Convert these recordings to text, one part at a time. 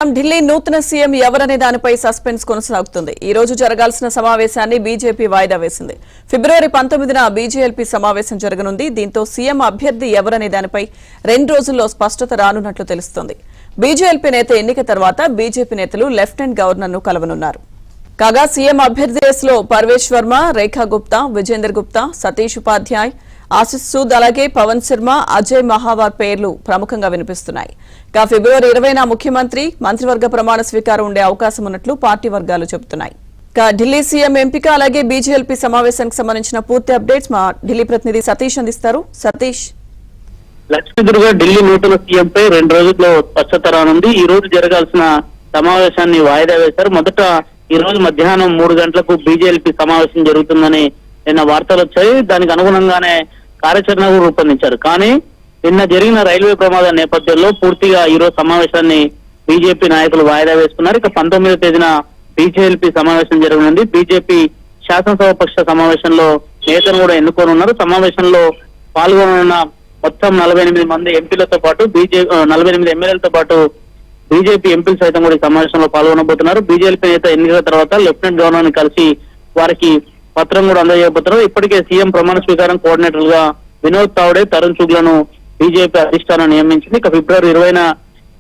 ఢిల్లీ నూతన సీఎం ఎవరనే దానిపై సస్పెన్స్ కొనసాగుతుంది. ఈ రోజు జరగాల్సిన సమావేశాన్ని బీజేపీ వాయిదా వేసింది. ఫిబ్రవరి 19న బీజేఎల్పీ సమావేశం జరగనుంది. దీంతో సీఎం అభ్యర్థి ఎవరనే దానిపై 2 రోజుల్లో స్పష్టత రానున్నట్లు తెలుస్తోంది. బీజేఎల్పీ నేత ఎన్నిక తర్వాత బీజేపీ నేతలు లెఫ్టినెంట్ గవర్నర్ను కలవనున్నారు. కాగా సీఎం అభ్యర్థి రేసులో పర్వేష్ వర్మ, రేఖా గుప్తా, విజేందర్ గుప్తా, సతీష్ ఉపాధ్యాయ్, ఆశిష్ సూద్, అలాగే పవన్ శర్మ, అజయ్ మహావార్ పేర్లు ప్రముఖంగా వినిపిస్తున్నాయి. ఫిబ్రవరి 20న ముఖ్యమంత్రి మంత్రివర్గ ప్రమాణ స్వీకారం ఉండే అవకాశం ఉన్నట్లు పార్టీ వర్గాలు చెబుతున్నాయి. ఢిల్లీ సీఎం ఎంపిక అలాగే బీజేఎల్పీ సమావేశానికి సంబంధించిన పూర్తి అప్డేట్స్ మా ఢిల్లీ ప్రతినిధి సతీష్ అందిస్తారు. సతీష్, లక్ష్మీదుర్గ ఢిల్లీ నూతన సీఎం పై 2 రోజుల్లో స్పష్టత రానుంది. ఈ రోజు జరగాల్సిన సమావేశాన్ని వాయిదా వేశారు. మొదట ఈ రోజు మధ్యాహ్నం 3 గంటలకు బీజేఎల్పీ సమావేశం జరుగుతుందని నిన్న వార్తలు వచ్చాయి. దానికి అనుగుణంగానే కార్యాచరణ రూపొందించారు. కానీ నిన్న జరిగిన రైల్వే ప్రమాద నేపథ్యంలో పూర్తిగా ఈ రోజు సమావేశాన్ని బీజేపీ నాయకులు వాయిదా వేసుకున్నారు. ఇక 19వ తేదీన బీజేఎల్పీ సమావేశం జరగనుంది. బీజేపీ శాసనసభ పక్ష సమావేశంలో నేతను కూడా ఎన్నుకోనున్నారు. సమావేశంలో పాల్గొననున్న మొత్తం 48 మంది ఎంపీలతో పాటు 48 ఎమ్మెల్యేలతో పాటు బీజేపీ ఎంపీలు సైతం కూడా ఈ సమావేశంలో పాల్గొనబోతున్నారు. బీజేపీ నేత ఎన్నికల తర్వాత లెఫ్టినెంట్ గవర్నర్ ని కలిసి వారికి పత్రం కూడా అందజేయబోతున్నారు. ఇప్పటికే సీఎం ప్రమాణ స్వీకారం కోఆర్డినేటర్ గా వినోద్ తావడే, తరుణ్ చుగ్లను బీజేపీ అధిష్టానం నియమించింది. ఇక ఫిబ్రవరి 20న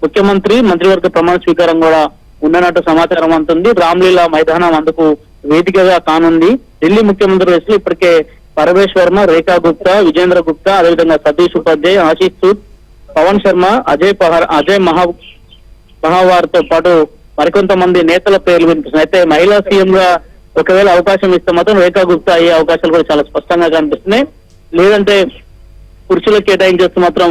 ముఖ్యమంత్రి మంత్రివర్గ ప్రమాణ స్వీకారం కూడా ఉండనట్టు సమాచారం అందుతుంది. రామ్లీలా మైదానం అందుకు వేదికగా కానుంది. ఢిల్లీ ముఖ్యమంత్రి రేసులో ఇప్పటికే పరమేష్ వర్మ, రేఖా గుప్తా, విజేంద్ర గుప్తా, అదేవిధంగా సతీష్ ఉపాధ్యాయ్, ఆశిష్ సూద్, పవన్ శర్మ, అజయ్ మహావార్ తో పాటు మరికొంతమంది నేతల పేర్లు వినిపిస్తున్నాయి. అయితే మహిళా సీఎం గా ఒకవేళ అవకాశం ఇస్తే మాత్రం రేఖా గుప్తా అయ్యే అవకాశాలు కూడా చాలా స్పష్టంగా కనిపిస్తున్నాయి. లేదంటే కుర్చీలు కేటాయించేస్తే మాత్రం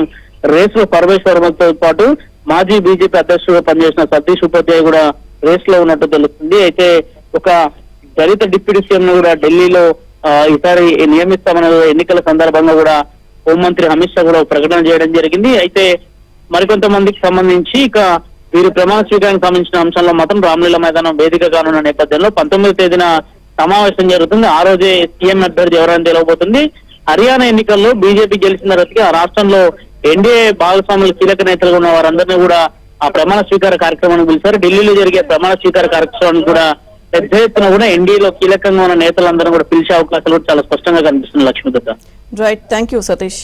రేసులో పరమేష్ వర్మతో పాటు మాజీ బీజేపీ అధ్యక్షుడుగా పనిచేసిన సతీష్ ఉపాధ్యాయ్ కూడా రేస్ లో ఉన్నట్టు తెలుస్తుంది. అయితే ఒక దళిత డిప్యూటీ సీఎం ను కూడా ఢిల్లీలో ఈసారి నియమిస్తామనే ఎన్నికల సందర్భంగా కూడా హోంమంత్రి అమిత్ షా కూడా ప్రకటన చేయడం జరిగింది. అయితే మరికొంతమందికి సంబంధించి ఇక వీరి ప్రమాణ స్వీకారానికి సంబంధించిన అంశంలో మాత్రం రామ్లీలా మైదానం వేదిక కానున్న నేపథ్యంలో 19వ తేదీన సమావేశం జరుగుతుంది. ఆ రోజే సీఎం అభ్యర్థి ఎవరైనా తెలియబోతుంది. హర్యానా ఎన్నికల్లో బీజేపీ గెలిచిన తర్వాత ఆ రాష్ట్రంలో ఎన్డీఏ భాగస్వాములు కీలక నేతలుగా ఉన్న వారందరినీ కూడా ఆ ప్రమాణ స్వీకార కార్యక్రమాన్ని పిలిచారు. ఢిల్లీలో జరిగే ప్రమాణ స్వీకార కార్యక్రమాన్ని కూడా పెద్ద ఎత్తున కూడా ఎన్డీఏలో కీలకంగా ఉన్న నేతలందరూ కూడా పిలిచే అవకాశాలు కూడా చాలా స్పష్టంగా కనిపిస్తుంది. Lakshmi Durga. Right, thank you Satish.